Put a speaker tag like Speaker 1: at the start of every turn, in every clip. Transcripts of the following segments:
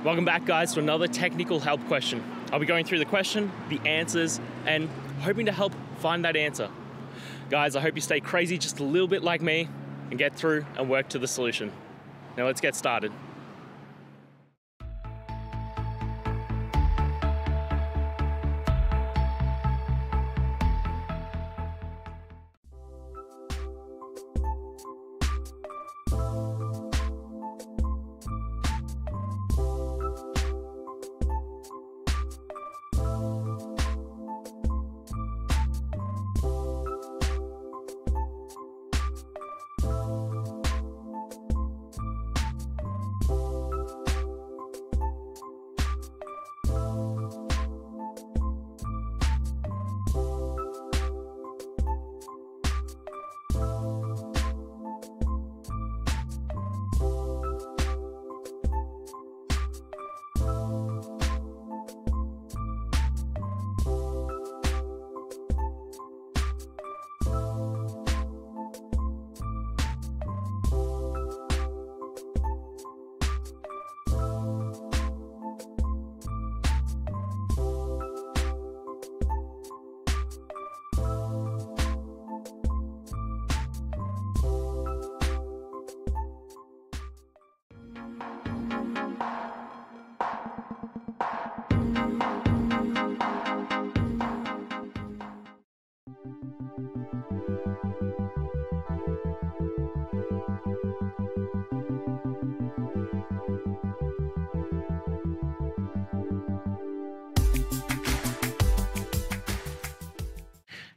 Speaker 1: Welcome back, guys, to another technical help question. I'll be going through the question, the answers, and hoping to help find that answer. Guys, I hope you stay crazy just a little bit like me and get through and work to the solution. Now let's get started.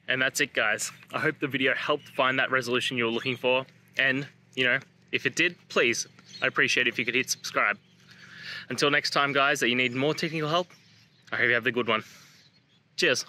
Speaker 1: And that's it, guys. I hope the video helped find that resolution you were looking for. And, if it did, please, I'd appreciate it if you could hit subscribe. Until next time, guys, that you need more technical help, I hope you have a good one. Cheers.